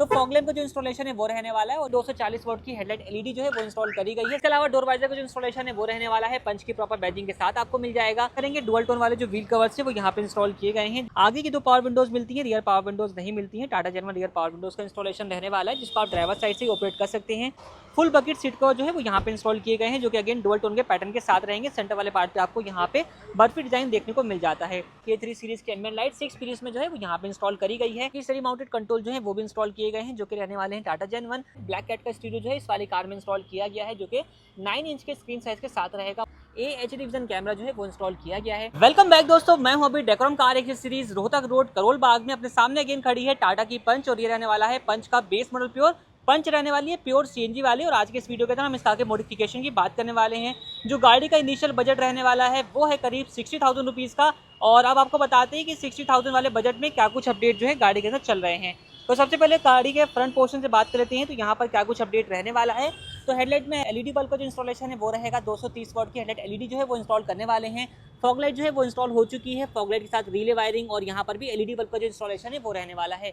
तो fog lamp का जो इंस्टॉलेशन है वो रहने वाला है और 240 वोल्ट की हेडलाइट एलईडी जो है वो इंस्टॉल करी गई है। इसके अलावा डोर वाइजर का जो इंस्टॉलेशन है वो रहने वाला है पंच की प्रॉपर बैजिंग के साथ आपको मिल जाएगा। करेंगे डुअल टोन वाले जो व्हील कवर्स है वो यहाँ पे इंस्टॉल किए गए हैं। आगे की 2 पावर विंडोज मिलती है, रियर पावर विंडोज नहीं मिलती है। Tata German rear power Windows का इंस्टॉलेशन रहने वाला है जिसको आप ड्राइवर साइड से ऑपरेट कर सकते हैं। फुल बकेट सीट कवर जो है वो यहाँ पे इंस्टॉल किए गए हैं जो कि अगेन डुअल टोन के पैटर्न के साथ रहेंगे। सेंटर वाले पार्ट पे आपको यहाँ पे बर्फी डिजाइन देखने को मिल जाता है। K3 सीरीज की एम्बिएंट लाइट 6 सीरीज में जो है वो यहाँ पे इंस्टॉल करी गई है। सरी माउंटेड कंट्रोल जो है वो भी इंस्टॉल किए गए हैं जो कि रहने वाले हैं टाटा जेन 1। ब्लैक कैट का स्टीरियो जो है इस वाली कार में इंस्टॉल किया गया है जो कि 9 इंच के स्क्रीन साइज के साथ रहेगा। HD विजन कैमरा जो है वो इंस्टॉल किया गया है। वेलकम बैक दोस्तों, मैं हूं अभी decorum car accessories Rohtak road Karol Bagh में। अपने सामने अगेन खड़ी है टाटा की पंच और ये रहने वाला है पंच का बेस मॉडल प्योर। पंच रहने वाली है प्योर CNG वाली और आज के इस वीडियो के अंदर हम इस कार के मॉडिफिकेशन की बात करने वाले हैं। जो गाड़ी का इनिशियल बजट रहने वाला है वो है करीब 60,000 रुपीज़ का। और अब आपको बताते हैं कि 60,000 वाले बजट में क्या कुछ अपडेट जो है गाड़ी के अंदर चल रहे हैं। तो सबसे पहले गाड़ी के फ्रंट पोर्शन से बात कर लेते हैं तो यहाँ पर क्या कुछ अपडेट रहने वाला है। तो हेडलाइट में LED बल्ब का जो इंस्टॉलेशन है वो रहेगा। 230 वॉट की हेडलाइट LED जो है वो इंस्टॉल करने वाले हैं। फॉग लाइट जो है वो इंस्टॉल हो चुकी है। फॉग लाइट के साथ रिले वायरिंग और यहाँ पर भी LED बल्ब का जो इंस्टॉलेशन है वो रहने वाला है।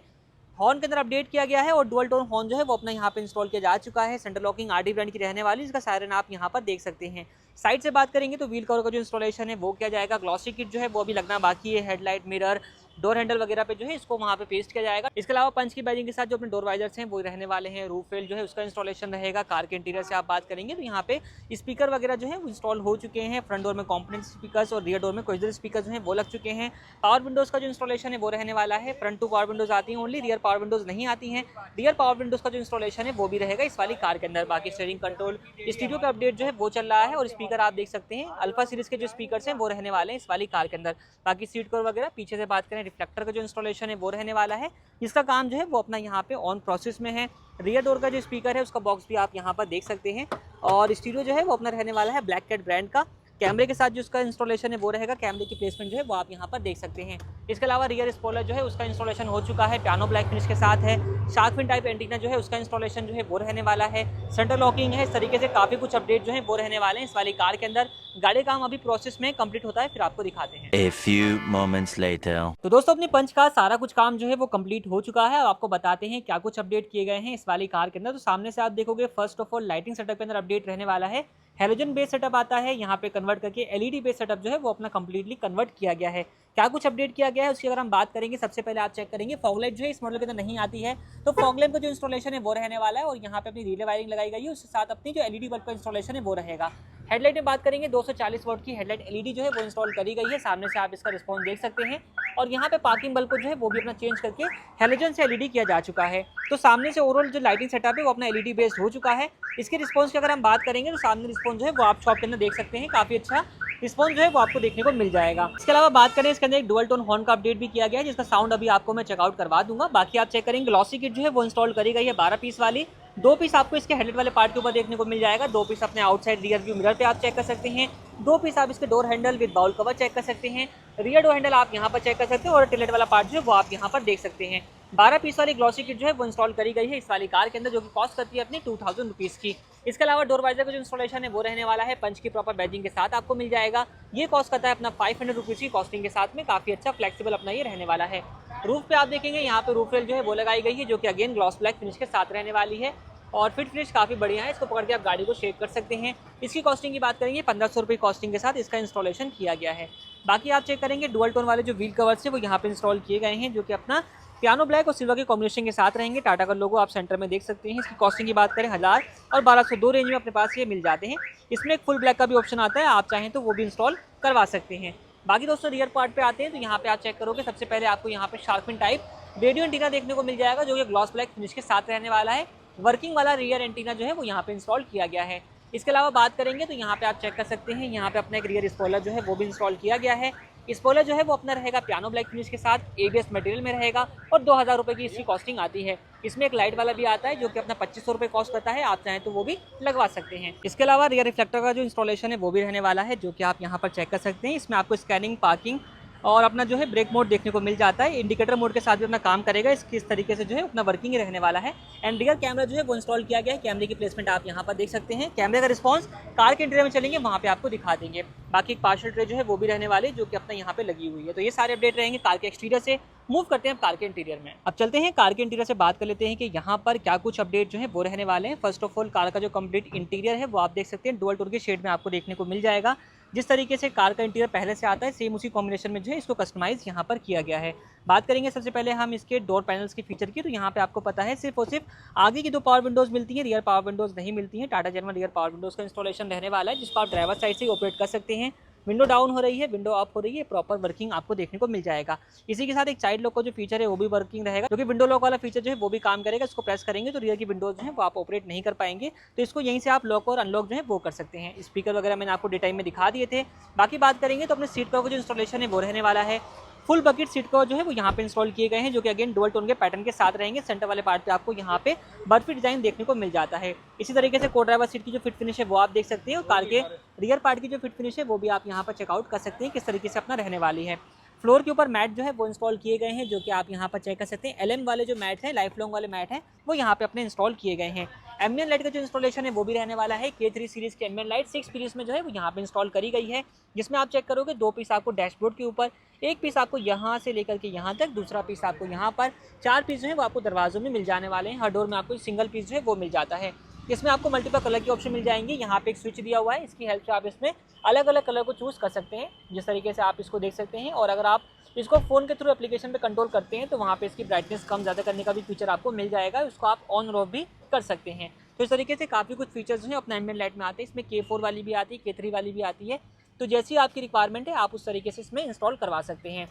हॉर्न के अंदर अपडेट किया गया है और डुअल टोन हॉर्न जो है वो अपना यहाँ पे इंस्टॉल किया जा चुका है। सेंटर लॉकिंग RD ब्रांड की रहने वाली, इसका सायरन आप यहाँ पर देख सकते हैं। साइड से बात करेंगे तो व्हील कवर का जो इंस्टॉलेशन है वो किया जाएगा। ग्लॉसी किट जो है वो अभी लगना बाकी है। हेडलाइट, मिरर, डोर हैंडल वगैरह पे जो है इसको वहाँ पे पेस्ट किया जाएगा। इसके अलावा पंच की बैजिंग के साथ जो अपने डोर वाइजर्स हैं वो रहने वाले हैं। रूफ रेल जो है उसका इंस्टॉलेशन रहेगा। कार के इंटीरियर से आप बात करेंगे तो यहाँ पे स्पीकर वगैरह जो है वो इंस्टॉल हो चुके हैं। फ्रंट डोर में कॉम्पोनेंट स्पीकर्स और रियर डोर में कोइजल स्पीकर जो है वो लग चुके हैं। पावर विंडोज का जो इंस्टॉलेशन है वो रहने वाला है। फ्रंट 2 पावर विंडोज आती हैं ओनली, रियर पावर विंडोज नहीं आती हैं। रियर पावर विंडोज का जो इंस्टॉलेशन है वो भी रहेगा इस वाली कार के अंदर। बाकी स्टीयरिंग कंट्रोल, स्टीरियो का अपडेट जो है वो चल रहा है और स्पीकर आप देख सकते हैं अल्फा सीरीज के जो स्पीकर हैं वो रहने वाले हैं इस वाली कार के अंदर। बाकी सीट कवर वगैरह पीछे से बात करें, रिफ्लेक्टर का जो इंस्टॉलेशन है वो रहने वाला है। इसका काम जो है वो अपना यहाँ पे ऑन प्रोसेस में है। रियर डोर का जो स्पीकर है उसका बॉक्स भी आप यहाँ पर देख सकते हैं और स्टीरियो जो है वो अपना रहने वाला है ब्लैक कैट ब्रांड का। कैमरे के साथ जो उसका इंस्टॉलेशन है वो रहेगा। कैमरे की प्लेसमेंट जो है वो आप यहाँ पर देख सकते हैं। इसके अलावा रियर स्पॉइलर जो है उसका इंस्टॉलेशन हो चुका है, पियानो ब्लैक फिनिश के साथ है। शार्क फिन टाइप एंटीना जो है उसका इंस्टॉलेशन जो है वो रहने वाला है। सेंटर लॉकिंग है। इस तरीके से काफ़ी कुछ अपडेट जो है वो रहने वाले हैं इस वाली कार के अंदर। गाड़ी का काम अभी प्रोसेस में कंप्लीट होता है, फिर आपको दिखाते हैं। A few moments later. तो दोस्तों अपनी पंच का सारा कुछ काम जो है वो कंप्लीट हो चुका है। अब आपको बताते हैं क्या कुछ अपडेट किए गए हैं इस वाली कार के अंदर। तो सामने से आप देखोगे first of all lighting setup के अंदर अपडेट रहने वाला है। हेलोजन बेस सेटअप आता है, यहाँ पे कन्वर्ट करके LED बेस सेटअप जो है वो अपना कंप्लीटली कन्वर्ट किया गया है। क्या कुछ अपडेट किया गया है उसकी अगर हम बात करेंगे, सबसे पहले आप चेक करेंगे फॉग लाइट जो है इस मॉडल के अंदर नहीं आती है। तो फॉग लैंप का जो इंस्टॉलेशन है वो रहने वाला है और यहाँ पे अपनी रिले वायरिंग लगाई गई है। उसके साथ अपनी जो LED बल्ब का इंस्टॉलेशन है वो रहेगा। हेडलाइट में बात करेंगे 240 वोल्ट की हेडलाइट LED जो है वो इंस्टॉल करी गई है। सामने से आप इसका रिस्पॉन्स देख सकते हैं और यहाँ पे पार्किंग बल्ब को जो है वो भी अपना चेंज करके हेलोजन से LED किया जा चुका है। तो सामने से ओवरऑल जो लाइटिंग सेटअप है वो अपना LED बेस्ड हो चुका है। इसके रिस्पॉन्स की अगर हम बात करेंगे तो सामने रिस्पॉन्स जो है वो आप शॉप के अंदर देख सकते हैं, काफ़ी अच्छा रिस्पॉन्स जो है वो आपको देखने को मिल जाएगा। इसके अलावा बात करें इसके अंदर एक डुअल टोन हॉर्न का अपडेट भी किया गया है जिसका साउंड अभी आपको मैं चेकआउट करवा दूंगा। बाकी आप चेक करेंगे ग्लॉसी किट जो है वो इंस्टॉल करी गई है 12 पीस वाली। 2 पीस आपको इसके हेडलाइट वाले पार्ट के ऊपर देखने को मिल जाएगा। 2 पीस अपने आउटसाइड रियर व्यू मिरर पे आप चेक कर सकते हैं। 2 पीस आप इसके door handle with bowl cover check कर सकते हैं। रियर डोर हैंडल आप यहाँ पर चेक कर सकते हैं और टिलेट वाला पार्ट जो है वो आप यहाँ पर देख सकते हैं। 12 पीस वाली ग्लॉसी किट जो है वो इंस्टॉल करी गई है इस वाली कार के अंदर जो कि कॉस्ट करती है अपनी 2000 रुपीज़ की। इसके अलावा डोर वाइजर का जो इंस्टॉलेशन है वो रहने वाला है पंच की प्रॉपर बैजिंग के साथ आपको मिल जाएगा। ये कॉस्ट करता है अपना 500 रुपीज़ की कॉस्टिंग के साथ में। काफ़ी अच्छा फ्लेक्सिबल अपना ये रहने वाला है। रूफ पे आप देखेंगे यहाँ पे रूफ रेल जो है वो लगाई गई है जो कि अगेन ग्लॉस ब्लैक फिनिश के साथ रहने वाली है और फिट फिनिश काफ़ी बढ़िया है। इसको पकड़ के आप गाड़ी को शेक कर सकते हैं। इसकी कॉस्टिंग की बात करेंगे 1500 रुपये कॉस्टिंग के साथ इसका इंस्टॉलेशन किया गया है। बाकी आप चेक करेंगे डुअल टोन वाले जो व्हील कवर्स है वो यहाँ पे इंस्टॉल किए गए हैं जो कि अपना पियानो ब्लैक और सिल्वर के कॉम्बिनेशन के साथ रहेंगे। टाटा का लोगो आप सेंटर में देख सकते हैं। इसकी कॉस्टिंग की बात करें 1000 और 1202 रेंज में अपने पास ये मिल जाते हैं। इसमें एक फुल ब्लैक का भी ऑप्शन आता है, आप चाहें तो वो भी इंस्टॉल करवा सकते हैं। बाकी दोस्तों रियर पार्ट पे आते हैं तो यहाँ पे आप चेक करोगे सबसे पहले आपको यहाँ पे shark fin type radio antenna देखने को मिल जाएगा जो कि ग्लॉस ब्लैक फिनिश के साथ रहने वाला है। वर्किंग वाला रियर एंटीना जो है वो यहाँ पे इंस्टॉल किया गया है। इसके अलावा बात करेंगे तो यहाँ पे आप चेक कर सकते हैं, यहाँ पे अपना एक रियर स्पॉइलर जो है वो भी इंस्टॉल किया गया है। स्पॉइलर जो है वो अपना रहेगा पियानो ब्लैक फिनिश के साथ ABS मटेरियल में रहेगा और 2000 रुपये की इसकी कॉस्टिंग आती है। इसमें एक लाइट वाला भी आता है जो कि अपना 2500 रुपये कॉस्ट करता है, आप चाहें तो वो भी लगवा सकते हैं। इसके अलावा रियर रिफ्लेक्टर का जो इंस्टॉलेशन है वो भी रहने वाला है जो कि आप यहाँ पर चेक कर सकते हैं। इसमें आपको स्कैनिंग, पार्किंग और अपना जो है ब्रेक मोड देखने को मिल जाता है, इंडिकेटर मोड के साथ भी अपना काम करेगा। इस तरीके से जो है अपना वर्किंग ही रहने वाला है। एंड रियर कैमरा जो है वो इंस्टॉल किया गया है। कैमरे की प्लेसमेंट आप यहाँ पर देख सकते हैं। कैमरे का रिस्पॉन्स कार के इंटीरियर में चलेंगे वहाँ पे आपको दिखा देंगे। बाकी एक पार्शल ट्रे जो है वो भी रहने वाले जो कि अपना यहाँ पे लगी हुई है। तो ये सारे अपडेट रहेंगे कार के एक्सटीरियर से। मूव करते हैं कार के इंटीरियर में। अब चलते हैं कार के इंटीरियर से बात कर लेते हैं कि यहाँ पर क्या कुछ अपडेट जो है वो रहने वाले हैं। फर्स्ट ऑफ ऑल कार का जो कंप्लीट इंटीरियर है वो आप देख सकते हैं डुअल टोन के शेड में आपको देखने को मिल जाएगा। जिस तरीके से कार का इंटीरियर पहले से आता है सेम उसी कॉम्बिनेशन में जो है इसको कस्टमाइज यहाँ पर किया गया है। बात करेंगे सबसे पहले हम इसके डोर पैनल्स के फीचर की। तो यहाँ पे आपको पता है सिर्फ और सिर्फ आगे की 2 पावर विंडोज़ मिलती हैं, रियर पावर विंडोज़ नहीं मिलती हैं। Tata genuine rear power Windows का इंस्टॉलेशन रहने वाला है जिसको आप ड्राइवर साइड से ऑपरेट कर सकते हैं। विंडो डाउन हो रही है, विंडो अप हो रही है, प्रॉपर वर्किंग आपको देखने को मिल जाएगा। इसी के साथ एक साइड लॉक का जो फीचर है वो भी वर्किंग रहेगा, क्योंकि विंडो लॉक वाला फीचर जो है वो भी काम करेगा। इसको प्रेस करेंगे तो रियर की विंडोज जो है वो आप ऑपरेट नहीं कर पाएंगे, तो इसको यहीं से आप लॉक और अनलॉक जो है वो कर सकते हैं। स्पीकर वगैरह मैंने आपको डिटेल में दिखा दिए थे। बाकी बात करेंगे तो अपने सीट कवर का जो इंस्टॉलेशन है वो रहने वाला है। फुल बकेट सीट कवर जो है वो यहाँ पे इंस्टॉल किए गए हैं, जो कि अगेन डुअल टोन के पैटर्न के साथ रहेंगे। सेंटर वाले पार्ट पे आपको यहाँ पे बर्फी डिजाइन देखने को मिल जाता है। इसी तरीके से को ड्राइवर सीट की जो फिट फिनिश है वो आप देख सकते हैं, और कार के रियर पार्ट की जो फिट फिनिश है वो भी आप यहाँ पर चेकआउट कर सकते हैं किस तरीके से अपना रहने वाली है। फ्लोर के ऊपर मैट जो है वो इंस्टॉल किए गए हैं, जो कि आप यहाँ पर चेक कर सकते हैं। LM वाले जो मैट हैं, लाइफ लॉन्ग वाले मैट हैं, वो यहाँ पे अपने इंस्टॉल किए गए हैं। एम्बिएंट लाइट का जो इंस्टॉलेशन है वो भी रहने वाला है। K3 सीरीज की एम्बिएंट लाइट 6 पीस में जो है वो यहाँ पे इंस्टॉल करी गई है, जिसमें आप चेक करोगे 2 पीस आपको डैशबोर्ड के ऊपर, 1 पीस आपको यहाँ से लेकर के यहाँ तक, दूसरा पीस आपको यहाँ पर, 4 पीस जो है वो आपको दरवाजों में मिल जाने वाले हैं। हर डोर में आपको सिंगल पीस जो है वो मिल जाता है। इसमें आपको मल्टीपल कलर की ऑप्शन मिल जाएंगे। यहाँ पे एक स्विच दिया हुआ है, इसकी हेल्प से आप इसमें अलग अलग कलर को चूज़ कर सकते हैं, जिस तरीके से आप इसको देख सकते हैं। और अगर आप इसको फ़ोन के थ्रू एप्लीकेशन पे कंट्रोल करते हैं तो वहाँ पे इसकी ब्राइटनेस कम ज़्यादा करने का भी फीचर आपको मिल जाएगा, उसको आप ऑन और ऑफ भी कर सकते हैं। तो इस तरीके से काफ़ी कुछ फीचर्स जो है अपना एम्बिएंट लाइट में आते हैं। इसमें K4 वाली भी आती है, K3 वाली भी आती है, तो जैसी आपकी रिक्वायरमेंट है आप उस तरीके से इसमें इंस्टॉल करवा सकते हैं।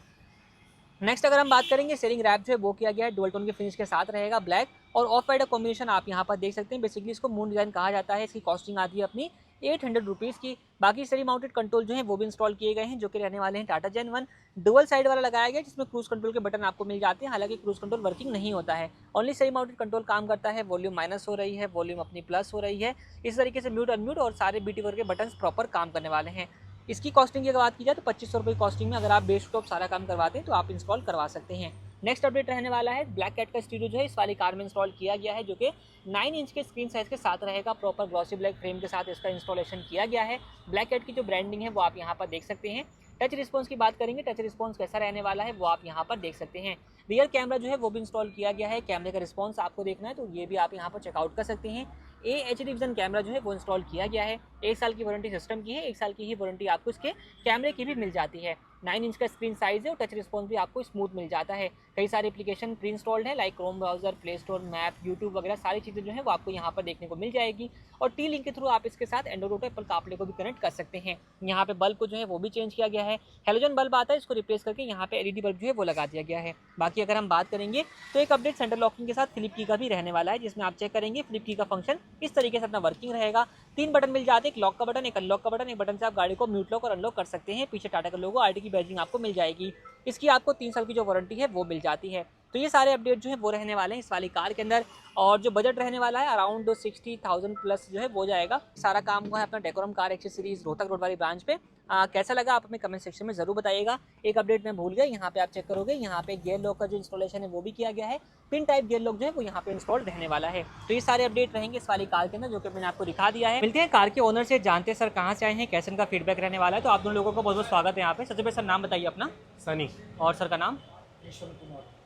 नेक्स्ट अगर हम बात करेंगे, स्टीयरिंग रैप जो है वो किया गया है डुअल टोन के फिनिश के साथ रहेगा। ब्लैक और ऑफ वाइट कॉम्बिनेशन आप यहाँ पर देख सकते हैं। बेसिकली इसको मून डिज़ाइन कहा जाता है। इसकी कॉस्टिंग आती है अपनी 800 रुपीज़ की। बाकी स्टीयरिंग माउंटेड कंट्रोल जो है वो भी इंस्टॉल किए गए हैं, जो कि रहने वाले हैं टाटा जेन1। डुअल साइड वाला लगाया गया जिसमें क्रूज कंट्रोल के बटन आपको मिल जाते हैं। हालांकि क्रूज कंट्रोल वर्किंग नहीं होता है, ओनली स्टीयरिंग माउंटेड कंट्रोल काम करता है। वॉल्यूम माइनस हो रही है, वॉल्यूम अपनी प्लस हो रही है। इस तरीके से म्यूट अनम्यूट और सारे BT वर्ग के बटन प्रॉपर काम करने वाले हैं। इसकी कॉस्टिंग की अगर बात की जाए तो 2500 रुपये कॉस्टिंग में अगर आप बेस टॉप सारा काम करवाते हैं तो आप इंस्टॉल करवा सकते हैं। नेक्स्ट अपडेट रहने वाला है, ब्लैक कैट का स्टीरियो जो है इस वाली कार में इंस्टॉल किया गया है, जो कि 9 इंच के स्क्रीन साइज के साथ रहेगा। प्रॉपर ग्लॉसी ब्लैक फ्रेम के साथ इसका इंस्टॉलेशन किया गया है। ब्लैक कैट की जो ब्रांडिंग है वो आप यहाँ पर देख सकते हैं। टच रिस्पॉन्स की बात करेंगे, टच रिस्पॉन्स कैसा रहने वाला है वो आप यहाँ पर देख सकते हैं। रियर कैमरा जो है वो भी इंस्टॉल किया गया है। कैमरे का रिस्पॉन्स आपको देखना है तो ये भी आप यहाँ पर चेकआउट कर सकते हैं। HD विजन कैमरा जो है वो इंस्टॉल किया गया है। 1 साल की वारंटी सिस्टम की है, 1 साल की ही वारंटी आपको इसके कैमरे की भी मिल जाती है। 9 इंच का स्क्रीन साइज है और टच रिस्पॉन्स भी आपको स्मूथ मिल जाता है। कई सारे एप्लीकेशन प्री इंस्टॉल्ड है, like Chrome browser, play store, map, YouTube वगैरह सारी चीज़ें जो है वो आपको यहाँ पर देखने को मिल जाएगी। और T-Link के थ्रू आप इसके साथ एंड्रॉइड ऑटो, एप्पल कारप्ले को भी कनेक्ट कर सकते हैं। यहाँ पे बल्ब को जो है वो भी चेंज किया गया है। हेलोजन बल्ब आता है, इसको रिप्लेस करके यहाँ पे LED बल्ब जो है वो लगा दिया गया है। बाकी अगर हम बात करेंगे तो एक अपडेट सेंटर लॉकिंग के साथ फ्लिप की का भी रहने वाला है, जिसमें आप चेक करेंगे फ्लिप की का फंक्शन इस तरीके से अपना वर्किंग रहेगा। 3 बटन मिल जाते हैं, एक लॉक का बटन, एक अनलॉक का बटन। एक बटन से आप गाड़ी को म्यूट लॉक और अनलॉक कर सकते हैं। पीछे टाटा का लोगो, RT की बैजिंग आपको मिल जाएगी। इसकी आपको 3 साल की जो वारंटी है वो मिल जाती है। तो ये सारे अपडेट जो है वो रहने वाले हैं इस वाली कार के अंदर। और जो बजट रहने वाला है अराउंड 60,000 प्लस जो है वो जाएगा। सारा काम हुआ है अपना decorum car accessories Rohtak road वाली ब्रांच पे। कैसा लगा आप हमें कमेंट सेक्शन में ज़रूर बताइएगा। एक अपडेट मैं भूल गया, यहाँ पे आप चेक करोगे, यहाँ पे गियर लॉक का जो इंस्टॉलेशन है वो भी किया गया है। पिन टाइप गियर लॉक जो है वो यहाँ पे इंस्टॉल रहने वाला है। तो ये सारे अपडेट रहेंगे इस वाली कार के अंदर, जो कि मैंने आपको दिखा दिया है। मिलते हैं कार के ओनर से, जानते हैं सर कहाँ से आए हैं, कैसे उनका फीडबैक रहने वाला है। तो आप दोनों लोगों को बहुत बहुत स्वागत है यहाँ पे। सबसे पहले सर नाम बताइए अपना। सनी। और सर का नाम?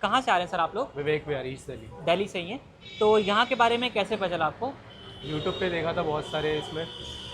कहाँ से आ रहे हैं सर आप लोग? विवेक बिहारी, दिल्ली से ही हैं। तो यहाँ के बारे में कैसे पता चला आपको? यूट्यूब पे देखा था बहुत सारे, इसमें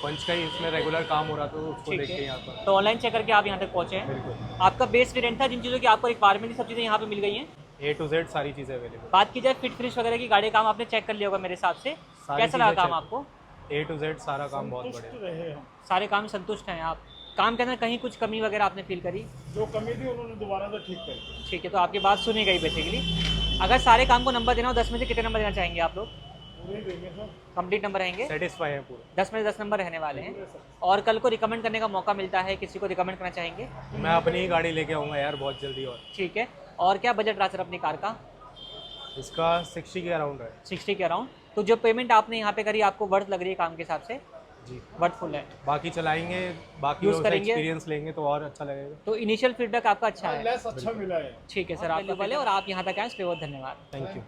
पंच का ही इसमें रेगुलर काम हो रहा था, उसको देख के यहाँ पर। तो ऑनलाइन चेक करके आप यहाँ तक पहुँचे हैं। बिल्कुल। आपका बेस वेरिएंट था, जिन चीज़ों की आपको रिक्वायरमेंट थी सब चीज़ें यहाँ पे मिल गई हैं। A to Z सारी चीज़ें अवेलेबल। बात की जाए फिट फिनिश वगैरह की, गाड़ी काम आपने चेक कर लिया होगा मेरे हिसाब से, कैसा लगा काम आपको? A to Z सारा काम बहुत बढ़िया। सारे काम संतुष्ट हैं आप? काम के अंदर कहीं कुछ कमी वगैरह आपने फील करी? जो कमी थी उन्होंने दोबारा से ठीक कर दी। ठीक है, तो आपकी बात सुनी गई बेसिकली। अगर सारे काम को नंबर देना हो 10 में से कितने नंबर देना चाहेंगे आप लोग? पूरे देंगे सर, कंप्लीट नंबर रहेंगे, सेटिस्फाई है पूरा। 10 में से 10 नंबर रहने वाले हैं। और कल को रिकमेंड करने का मौका मिलता है, किसी को रिकमेंड करना चाहेंगे? मैं अपनी ही गाड़ी लेके आऊँगा यार बहुत जल्दी। और ठीक है, और क्या बजट रहा सर अपनी कार का? इसका 60 के अराउंड है। 60 के अराउंड। तो जो पेमेंट आपने यहाँ पे करी आपको वर्थ लग रही है काम के हिसाब से? जी वर्थफुल है। बाकी चलाएंगे, बाकी Use लोग करेंगे। एक्सपीरियंस लेंगे तो और अच्छा लगेगा। तो इनिशियल फीडबैक आपका अच्छा है। लेस अच्छा मिला है। ठीक है सर, आपका भले और आप यहाँ तक आए इसके लिए बहुत धन्यवाद। Thank you.